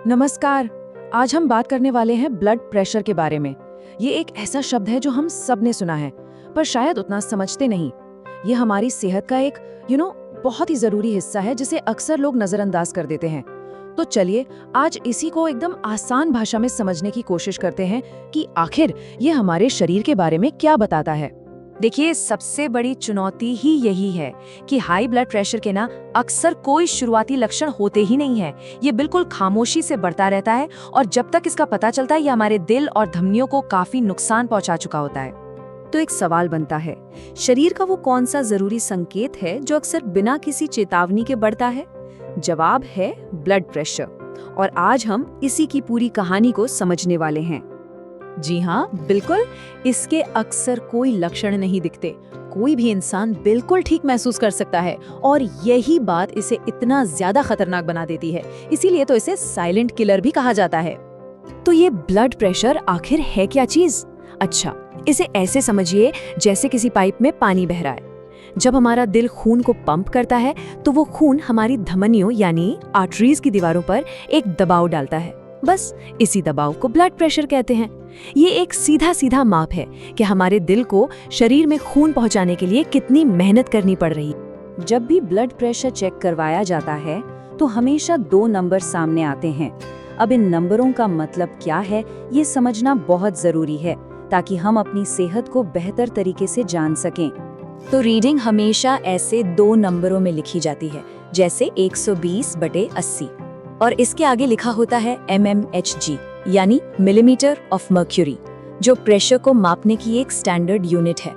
नमस्कार। आज हम बात करने वाले हैं ब्लड प्रेशर के बारे में। ये एक ऐसा शब्द है जो हम सब ने सुना है, पर शायद उतना समझते नहीं। ये हमारी सेहत का एक बहुत ही जरूरी हिस्सा है जिसे अक्सर लोग नजरअंदाज कर देते हैं। तो चलिए आज इसी को एकदम आसान भाषा में समझने की कोशिश करते हैं कि आखिर ये हमारे शरीर के बारे में क्या बताता है। देखिए, सबसे बड़ी चुनौती ही यही है कि हाई ब्लड प्रेशर के ना अक्सर कोई शुरुआती लक्षण होते ही नहीं है। ये बिल्कुल खामोशी से बढ़ता रहता है और जब तक इसका पता चलता है ये हमारे दिल और धमनियों को काफी नुकसान पहुंचा चुका होता है। तो एक सवाल बनता है, शरीर का वो कौन सा जरूरी संकेत है जो अक्सर बिना किसी चेतावनी के बढ़ता है? जवाब है ब्लड प्रेशर। और आज हम इसी की पूरी कहानी को समझने वाले हैं। जी हाँ, बिल्कुल। इसके अक्सर कोई लक्षण नहीं दिखते, कोई भी इंसान बिल्कुल ठीक महसूस कर सकता है और यही बात इसे इतना ज्यादा खतरनाक बना देती है। इसीलिए तो इसे साइलेंट किलर भी कहा जाता है। तो ये ब्लड प्रेशर आखिर है क्या चीज? अच्छा, इसे ऐसे समझिए जैसे किसी पाइप में पानी बह रहा है। जब हमारा दिल खून को पंप करता है तो वो खून हमारी धमनियों यानी आर्टरीज की दीवारों पर एक दबाव डालता है। बस इसी दबाव को ब्लड प्रेशर कहते हैं। ये एक सीधा सीधा माप है कि हमारे दिल को शरीर में खून पहुंचाने के लिए कितनी मेहनत करनी पड़ रही है। जब भी ब्लड प्रेशर चेक करवाया जाता है तो हमेशा 2 नंबर सामने आते हैं। अब इन नंबरों का मतलब क्या है ये समझना बहुत जरूरी है ताकि हम अपनी सेहत को बेहतर तरीके से जान सकें। तो रीडिंग हमेशा ऐसे 2 नंबरों में लिखी जाती है, जैसे 120/80 और इसके आगे लिखा होता है mmHg यानी मिलीमीटर ऑफ मर्क्यूरी, जो प्रेशर को मापने की एक स्टैंडर्ड यूनिट है।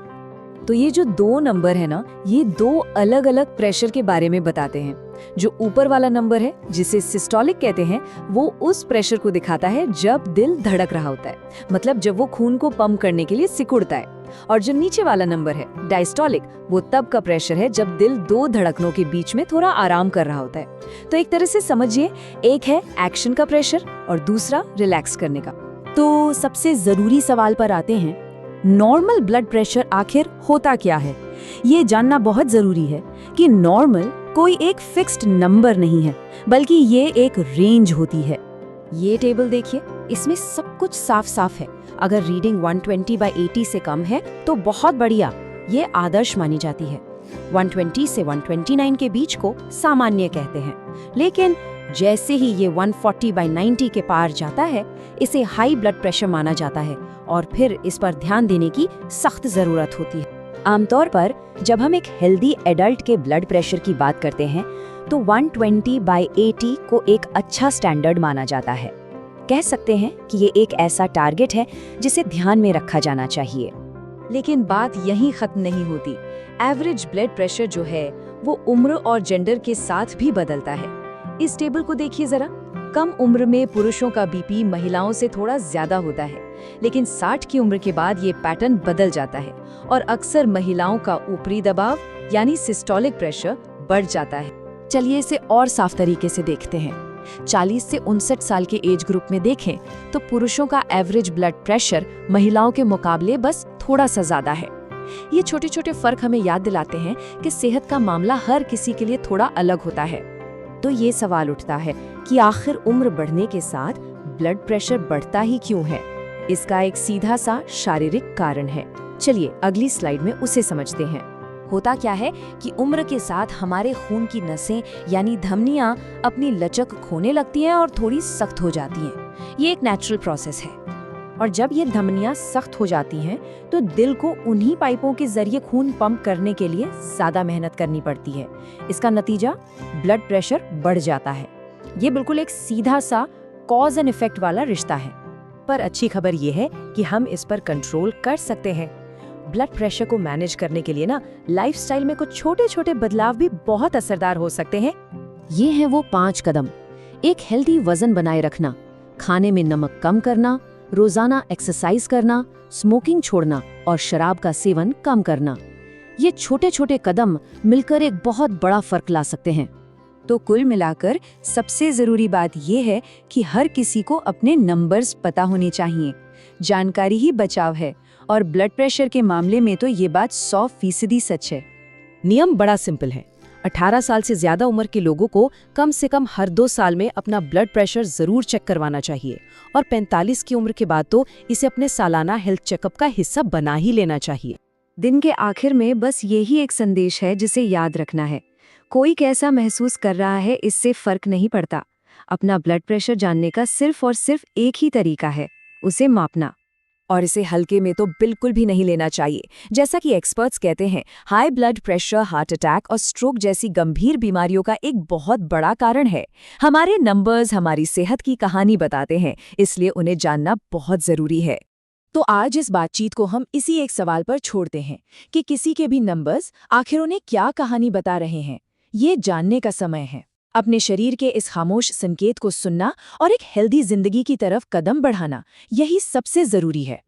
तो ये जो 2 नंबर है ना, ये 2 अलग अलग प्रेशर के बारे में बताते हैं। जो ऊपर वाला नंबर है जिसे सिस्टोलिक कहते हैं, वो उस प्रेशर को दिखाता है जब दिल धड़क रहा होता है, मतलब जब वो खून को पंप करने के लिए सिकुड़ता है। और जो नीचे वाला नंबर है डायस्टोलिक, वो तब का प्रेशर है जब दिल 2 धड़कनों के बीच में थोड़ा आराम कर रहा होता है। तो एक तरह से समझिए, एक है एक्शन का प्रेशर और दूसरा रिलैक्स करने का। तो सबसे जरूरी सवाल पर आते हैं, नॉर्मल ब्लड प्रेशर आखिर होता क्या है? ये जानना बहुत जरूरी है कि नॉर्मल कोई एक फिक्स्ड नंबर नहीं है, बल्कि ये एक रेंज होती है। ये टेबल देखिए, इसमें सब कुछ साफ साफ है। अगर रीडिंग 120/80 से कम है तो बहुत बढ़िया, ये आदर्श मानी जाती है। 120 से 129 के बीच को सामान्य कहते हैं, लेकिन जैसे ही ये 140/90 के पार जाता है, इसे हाई ब्लड प्रेशर माना जाता है और फिर इस पर ध्यान देने की सख्त जरूरत होती है। आमतौर पर जब हम एक हेल्दी एडल्ट के ब्लड प्रेशर की बात करते हैं तो 120/80 को एक अच्छा स्टैंडर्ड माना जाता है। कह सकते हैं कि ये एक ऐसा टारगेट है जिसे ध्यान में रखा जाना चाहिए। लेकिन बात यहीं खत्म नहीं होती। एवरेज ब्लड प्रेशर जो है वो उम्र और जेंडर के साथ भी बदलता है। इस टेबल को देखिए जरा। कम उम्र में पुरुषों का बीपी महिलाओं से थोड़ा ज्यादा होता है, लेकिन 60 की उम्र के बाद ये पैटर्न बदल जाता है और अक्सर महिलाओं का ऊपरी दबाव यानी सिस्टोलिक प्रेशर बढ़ जाता है। चलिए इसे और साफ तरीके से देखते हैं। 40 से 59 साल के एज ग्रुप में देखें तो पुरुषों का एवरेज ब्लड प्रेशर महिलाओं के मुकाबले बस थोड़ा सा ज्यादा है। ये छोटे छोटे फर्क हमें याद दिलाते हैं कि सेहत का मामला हर किसी के लिए थोड़ा अलग होता है। तो ये सवाल उठता है कि आखिर उम्र बढ़ने के साथ ब्लड प्रेशर बढ़ता ही क्यों है? इसका एक सीधा सा शारीरिक कारण है। चलिए अगली स्लाइड में उसे समझते हैं। होता क्या है कि उम्र के साथ हमारे खून की नसें यानी धमनियां अपनी लचक खोने लगती हैं और थोड़ी सख्त हो जाती हैं। ये एक नेचुरल प्रोसेस है। और जब ये धमनियां सख्त हो जाती हैं तो दिल को उन्हीं पाइपों के जरिए खून पंप करने के लिए ज्यादा मेहनत करनी पड़ती है। इसका नतीजा ब्लड प्रेशर बढ़ जाता है। ये बिल्कुल एक सीधा सा कॉज एंड इफेक्ट वाला रिश्ता है। पर अच्छी खबर ये है कि हम इस पर कंट्रोल कर सकते हैं। ब्लड प्रेशर को मैनेज करने के लिए ना लाइफस्टाइल में कुछ छोटे छोटे बदलाव भी बहुत असरदार हो सकते हैं। ये हैं वो 5 कदम। एक हेल्दी वजन बनाए रखना, खाने में नमक कम करना, रोजाना एक्सरसाइज करना, स्मोकिंग छोड़ना और शराब का सेवन कम करना। ये छोटे छोटे कदम मिलकर एक बहुत बड़ा फर्क ला सकते हैं। तो कुल मिलाकर सबसे जरूरी बात यह है कि हर किसी को अपने नंबर्स पता होने चाहिए। जानकारी ही बचाव है और ब्लड प्रेशर के मामले में तो ये बात 100% सच है। नियम बड़ा सिंपल है। 18 साल से ज्यादा उम्र के लोगों को कम से कम हर 2 साल में अपना ब्लड प्रेशर जरूर चेक करवाना चाहिए और 45 की उम्र के बाद तो इसे अपने सालाना हेल्थ चेकअप का हिस्सा बना ही लेना चाहिए। दिन के आखिर में बस यही एक संदेश है जिसे याद रखना है। कोई कैसा महसूस कर रहा है इससे फर्क नहीं पड़ता। अपना ब्लड प्रेशर जानने का सिर्फ और सिर्फ एक ही तरीका है, उसे मापना। और इसे हल्के में तो बिल्कुल भी नहीं लेना चाहिए। जैसा कि एक्सपर्ट्स कहते हैं, high blood pressure heart attack और स्ट्रोक जैसी गंभीर बीमारियों का एक बहुत बड़ा कारण है। हमारे नंबर्स हमारी सेहत की कहानी बताते हैं, इसलिए उन्हें जानना बहुत जरूरी है। तो आज इस बातचीत को हम इसी एक सवाल पर छोड़ते हैं कि किसी के भी नंबर्स आखिर उन्हें क्या कहानी बता रहे हैं। ये जानने का समय है। अपने शरीर के इस खामोश संकेत को सुनना और एक हेल्दी जिंदगी की तरफ कदम बढ़ाना, यही सबसे जरूरी है।